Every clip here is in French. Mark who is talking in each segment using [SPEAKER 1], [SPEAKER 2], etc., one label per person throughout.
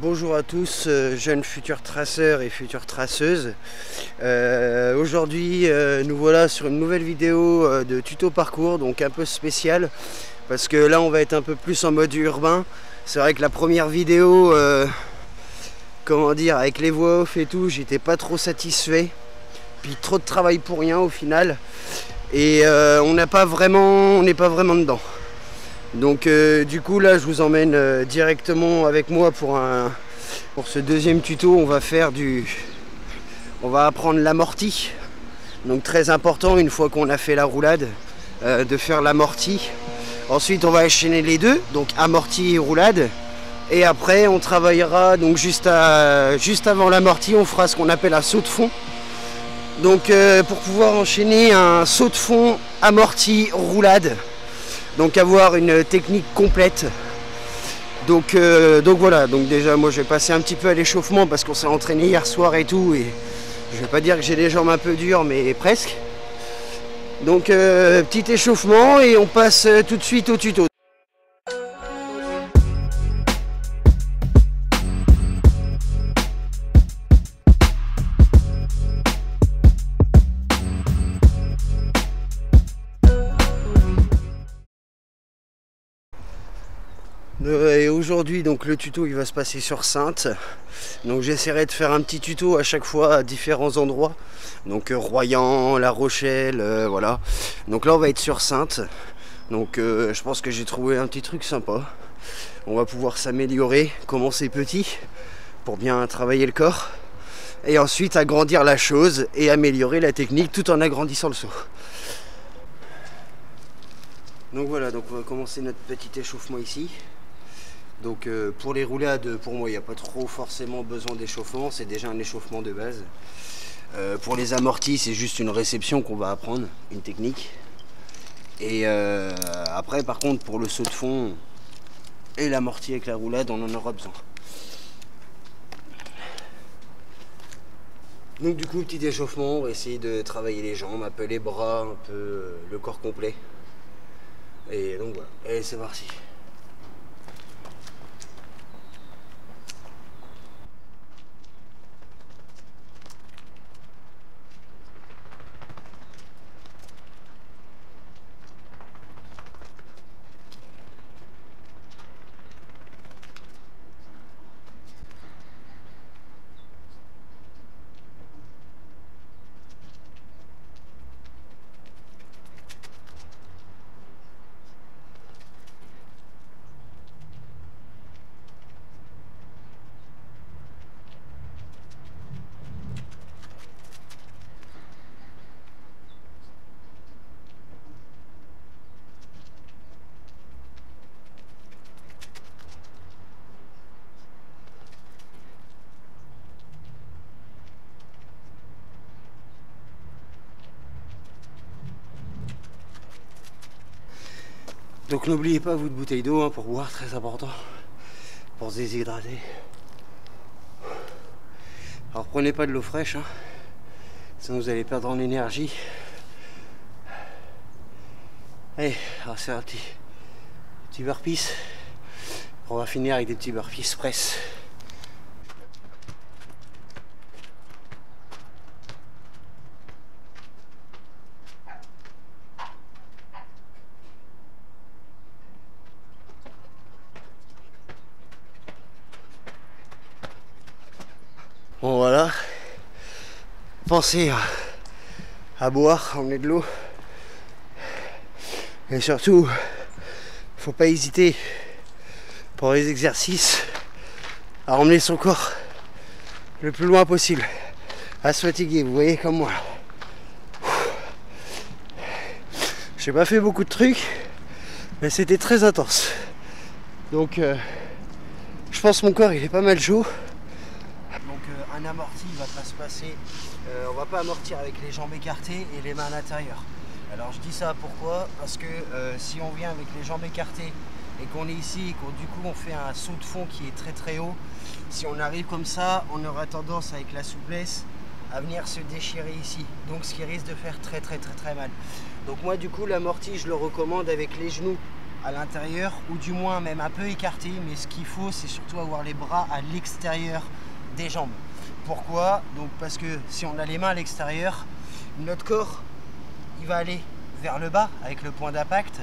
[SPEAKER 1] Bonjour à tous, jeunes futurs traceurs et futures traceuses. Aujourd'hui, nous voilà sur une nouvelle vidéo de tuto parcours, donc un peu spécial, parce que là on va être un peu plus en mode urbain. C'est vrai que la première vidéo, comment dire, avec les voix off et tout, j'étais pas trop satisfait. Puis trop de travail pour rien au final. Et on n'est pas vraiment dedans. Donc du coup là je vous emmène directement avec moi pour ce deuxième tuto. On va apprendre l'amorti. Donc très important une fois qu'on a fait la roulade de faire l'amorti. Ensuite on va enchaîner les deux, donc amorti et roulade. Et après on travaillera donc juste avant l'amorti, on fera ce qu'on appelle un saut de fond. Donc pour pouvoir enchaîner un saut de fond, amorti, roulade. Donc avoir une technique complète. Donc voilà, donc déjà moi je vais passer un petit peu à l'échauffement parce qu'on s'est entraîné hier soir et tout, et je vais pas dire que j'ai les jambes un peu dures, mais presque. Donc petit échauffement et on passe tout de suite au tuto. Et aujourd'hui donc le tuto il va se passer sur Saintes. Donc j'essaierai de faire un petit tuto à chaque fois à différents endroits. Donc Royan, La Rochelle, voilà. Donc là on va être sur Saintes. Donc je pense que j'ai trouvé un petit truc sympa. On va pouvoir s'améliorer, commencer petit pour bien travailler le corps. Et ensuite agrandir la chose et améliorer la technique tout en agrandissant le saut. Donc voilà, donc on va commencer notre petit échauffement ici. Donc pour les roulades, pour moi il n'y a pas trop forcément besoin d'échauffement, c'est déjà un échauffement de base. Pour les amortis c'est juste une réception qu'on va apprendre, une technique. Et après par contre pour le saut de fond et l'amorti avec la roulade on en aura besoin. Donc du coup petit échauffement, on va essayer de travailler les jambes, un peu les bras, un peu le corps complet. Et donc voilà, et c'est parti. Donc n'oubliez pas votre bouteille d'eau pour boire, très important, pour se déshydrater. Alors prenez pas de l'eau fraîche, sinon vous allez perdre en énergie. Allez, alors c'est un petit burpees. On va finir avec des petits burpees press. Bon voilà, pensez à boire, emmener de l'eau. Et surtout, faut pas hésiter pour les exercices à emmener son corps le plus loin possible, à se fatiguer, vous voyez comme moi. J'ai pas fait beaucoup de trucs, mais c'était très intense. Donc je pense que mon corps il est pas mal chaud. Donc un amorti il va pas se passer, on va pas amortir avec les jambes écartées et les mains à l'intérieur. Alors je dis ça pourquoi? Parce que si on vient avec les jambes écartées et qu'on est ici et qu'on du coup on fait un saut de fond qui est très haut, si on arrive comme ça, on aura tendance avec la souplesse à venir se déchirer ici. Donc ce qui risque de faire très mal. Donc moi du coup l'amorti je le recommande avec les genoux à l'intérieur ou du moins même un peu écarté, mais ce qu'il faut c'est surtout avoir les bras à l'extérieur des jambes. Pourquoi? Donc parce que si on a les mains à l'extérieur, notre corps il va aller vers le bas avec le point d'impact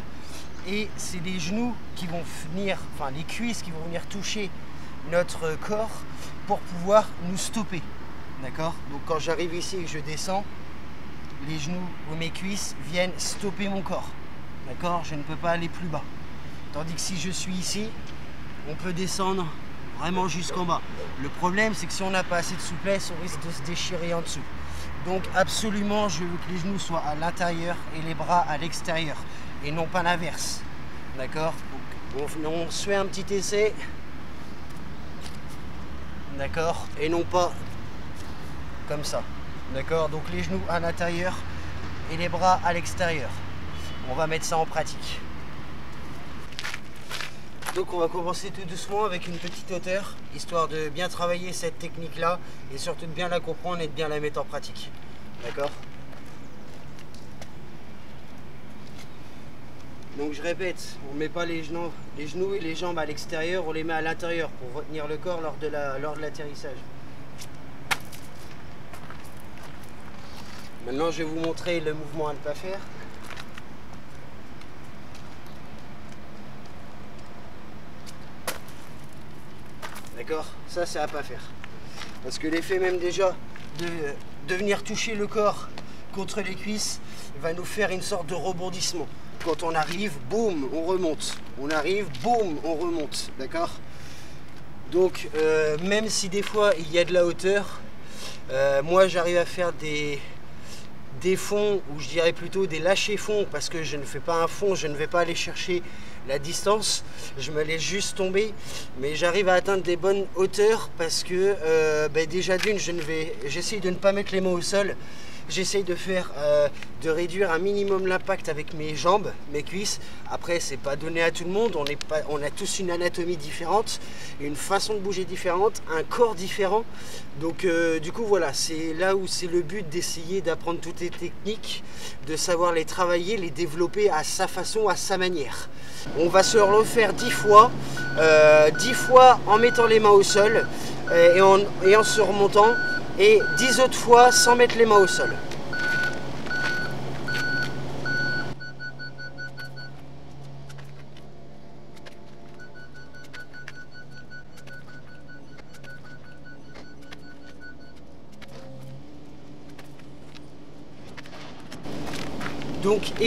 [SPEAKER 1] et c'est les genoux qui vont venir, enfin les cuisses qui vont venir toucher notre corps pour pouvoir nous stopper. D'accord? Donc quand j'arrive ici et que je descends, les genoux ou mes cuisses viennent stopper mon corps. D'accord? Je ne peux pas aller plus bas. Tandis que si je suis ici, on peut descendre vraiment jusqu'en bas. Le problème, c'est que si on n'a pas assez de souplesse, on risque de se déchirer en dessous. Donc absolument, je veux que les genoux soient à l'intérieur et les bras à l'extérieur. Et non pas l'inverse. D'accord? On se fait un petit essai. D'accord? Et non pas comme ça. D'accord? Donc les genoux à l'intérieur et les bras à l'extérieur. On va mettre ça en pratique. Donc on va commencer tout doucement avec une petite hauteur, histoire de bien travailler cette technique-là et surtout de bien la comprendre et de bien la mettre en pratique. D'accord? Donc je répète, on ne met pas les genoux et les jambes à l'extérieur, on les met à l'intérieur pour retenir le corps lors de l'atterrissage. Maintenant je vais vous montrer le mouvement à ne pas faire. D'accord? Ça c'est à pas faire. Parce que l'effet même déjà de venir toucher le corps contre les cuisses va nous faire une sorte de rebondissement. Quand on arrive, boum, on remonte. On arrive, boum, on remonte. D'accord? Donc même si des fois il y a de la hauteur, moi j'arrive à faire des fonds, ou je dirais plutôt des lâchers fonds, parce que je ne fais pas un fond, je ne vais pas aller chercher la distance, je me laisse juste tomber, mais j'arrive à atteindre des bonnes hauteurs parce que déjà d'une, j'essaye de ne pas mettre les mains au sol, j'essaye de réduire un minimum l'impact avec mes jambes, mes cuisses. Après c'est pas donné à tout le monde, on a tous une anatomie différente, une façon de bouger différente, un corps différent. Donc du coup voilà, c'est là où c'est le but d'essayer d'apprendre toutes les techniques, de savoir les travailler, les développer à sa façon, à sa manière. On va se le refaire 10 fois, 10 fois en mettant les mains au sol et en se remontant, et 10 autres fois sans mettre les mains au sol. Donc,